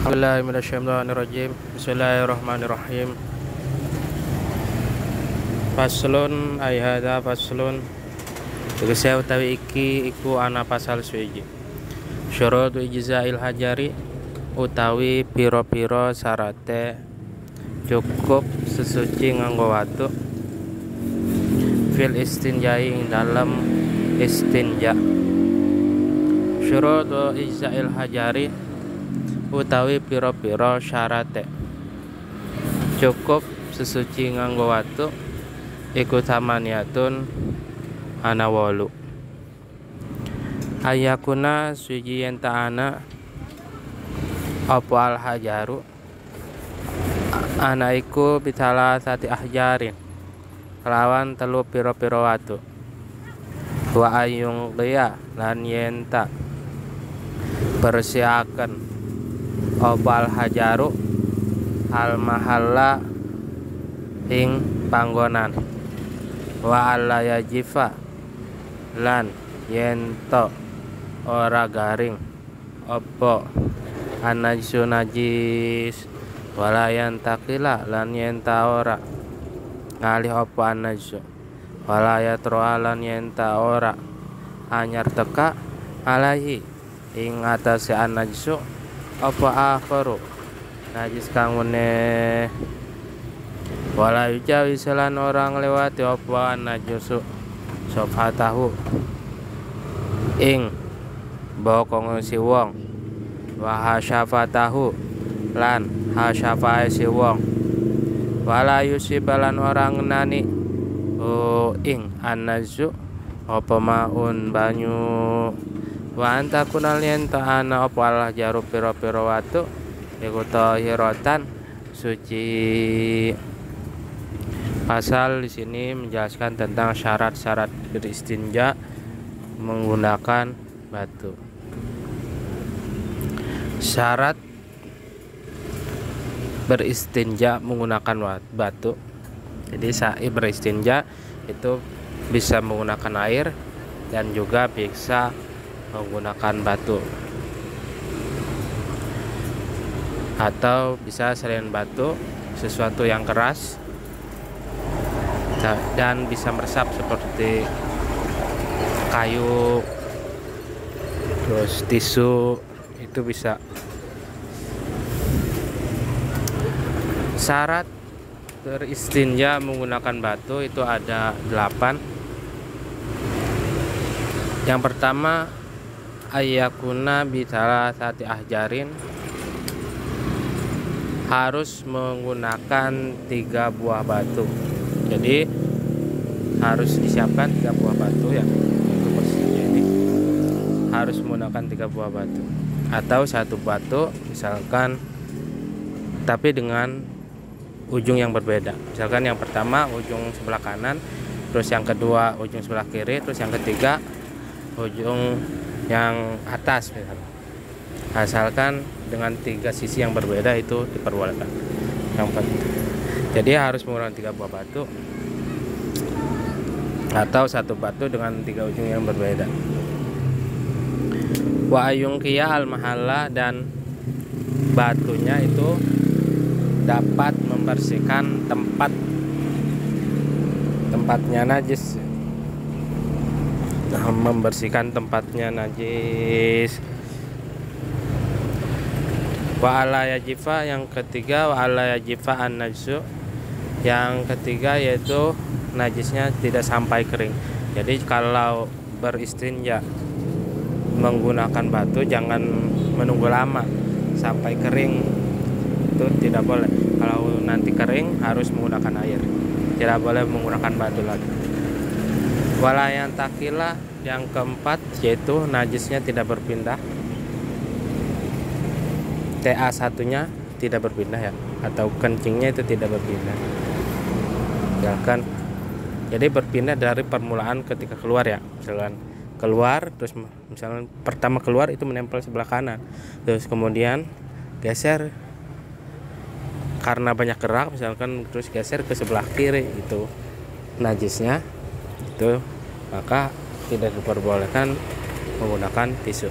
Bismillahirrahmanirrahim. Faslun ay hadza faslun. Tegese utawi iki iku ana pasal suwiji. Syurut ijza'il hajari utawi pira-pira syarate cukup sesuci nganggo watu fil istinjai ing dalem istinja. Syurut ijza'il hajari utawi pira-pira syarate cukup sesuci nganggo watu iku tamaniyatun ana 8. Ayakuna suji yen ta'ana apa al hajaru ana iku bitala sati ahjarin kelawan telu pira-pira watu wa ayung liya lan yen ta bersihaken apa al hajaru al mahalla ing panggonan wa alla yajifa lan yen to ora garing apa anajsu najis walayan takila lan yen ta ora ngalih apa anajsu walayat roa lan yen ta ora anyar teka alaihi ing atase anajsu apa akharu najis kang meneh wala yujawi selan orang lewati apa najusu sofatahu ing bokong si wong wa hasyafatahu lan hasyafae si wong wala yusibalan orang nani ing anazu apa maun banyu wa anta kunal yen ta'ana apa Allah jaru pira-pira watu iku tahirotan suci. Pasal di sini menjelaskan tentang syarat-syarat beristinja menggunakan batu. Syarat beristinja menggunakan batu. Jadi saat beristinja itu bisa menggunakan air dan juga bisa menggunakan batu. Atau bisa selain batu sesuatu yang keras dan bisa meresap seperti kayu, terus tisu itu bisa. Syarat beristinja menggunakan batu itu ada 8. Yang pertama ayakuna bitala sati ahjarin, harus menggunakan 3 buah batu. Jadi harus disiapkan 3 buah batu ya untuk beristinja ini. Harus menggunakan 3 buah batu atau 1 batu misalkan, tapi dengan ujung yang berbeda. Misalkan yang pertama ujung sebelah kanan, terus yang kedua ujung sebelah kiri, terus yang ketiga ujung yang atas misalkan. Asalkan dengan 3 sisi yang berbeda itu diperbolehkan. Jadi harus menggunakan 3 buah batu atau 1 batu dengan 3 ujung yang berbeda. Wa ayung kia al mahalla, dan batunya itu dapat membersihkan tempatnya najis. Membersihkan tempatnya najis. Wa ala yajifa, yang ketiga wa ala yajifa an najsu, yang ketiga yaitu najisnya tidak sampai kering. Jadi kalau beristinja menggunakan batu jangan menunggu lama sampai kering, itu tidak boleh. Kalau nanti kering harus menggunakan air, tidak boleh menggunakan batu lagi. Walayan takila, yang keempat yaitu najisnya tidak berpindah. TA satunya tidak berpindah ya, atau kencingnya itu tidak berpindah. Misalkan, jadi berpindah dari permulaan ketika keluar ya, misalkan keluar terus misalkan pertama keluar itu menempel sebelah kanan, terus kemudian geser karena banyak gerak misalkan, terus geser ke sebelah kiri, itu najisnya itu, maka tidak diperbolehkan menggunakan tisu.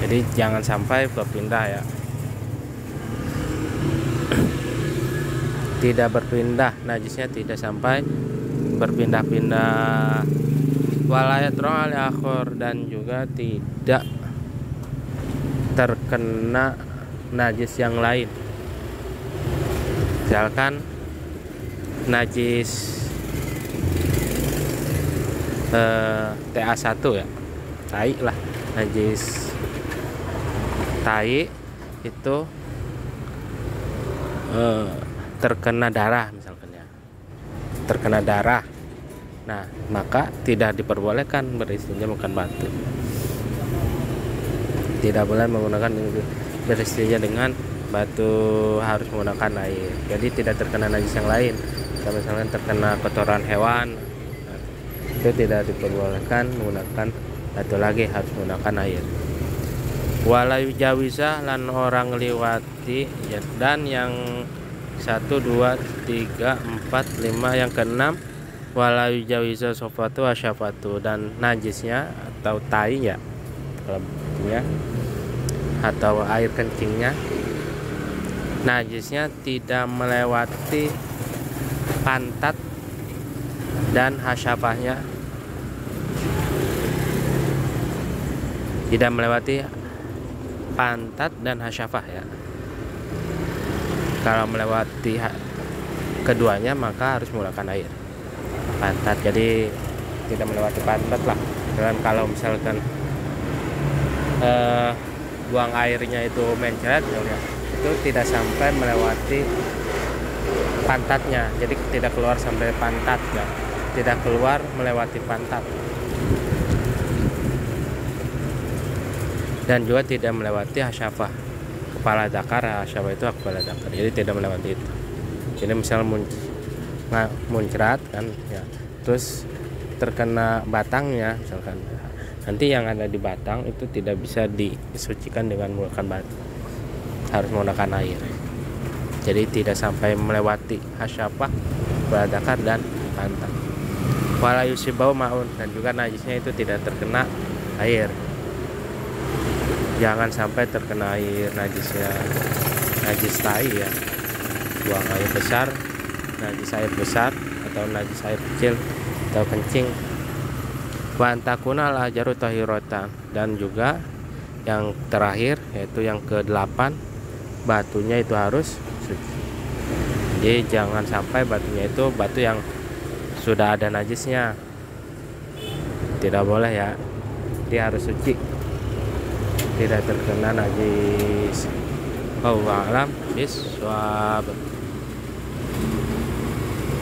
Jadi jangan sampai berpindah ya. Tidak berpindah, najisnya tidak sampai berpindah-pindah. Walayat roh al-akhor, dan juga tidak terkena najis yang lain. Misalkan najis TA1 ya, tai lah, najis tai itu terkena darah misalkan ya, terkena darah. Nah, maka tidak diperbolehkan beristinja makan batu. Tidak boleh menggunakan beristinja dengan batu, harus menggunakan air. Jadi tidak terkena najis yang lain. Kalau misalkan terkena kotoran hewan, nah, itu tidak diperbolehkan menggunakan batu lagi, harus menggunakan air. Walayu jawisa, lan orang liwati ya, dan yang 1, 2, 3, 4, 5 yang keenam, walayu jawisa sofatu asyafatu, dan najisnya atau tai ya, ya, atau air kencingnya, najisnya tidak melewati pantat dan hasyafahnya, tidak melewati pantat dan hasyafah ya. Kalau melewati keduanya maka harus menggunakan air. Pantat, jadi tidak melewati pantat lah. Dan kalau misalkan buang airnya itu mencret ya, itu tidak sampai melewati pantatnya, jadi tidak keluar sampai pantat ya, tidak keluar melewati pantat, dan juga tidak melewati hasyafah, kepala dakar. Hasyafah itu kepala dakar, jadi tidak melewati itu. Jadi misal muncrat kan ya, terus terkena batangnya misalkan, nanti yang ada di batang itu tidak bisa disucikan dengan menggunakan batu, harus menggunakan air. Jadi tidak sampai melewati hasyafah, kepala dakar, dan pantat. Wala yusibau maun, dan juga najisnya itu tidak terkena air. Jangan sampai terkena air najisnya, najis tai ya, buang air besar, najis air besar, atau najis air kecil atau kencing. Wa antakuna al hajaru tahiratan, dan juga yang terakhir yaitu yang ke-8, batunya itu harus suci. Jadi jangan sampai batunya itu batu yang sudah ada najisnya, tidak boleh ya, dia harus suci, tidak terkena najis. Wallahu a'lam bishawab.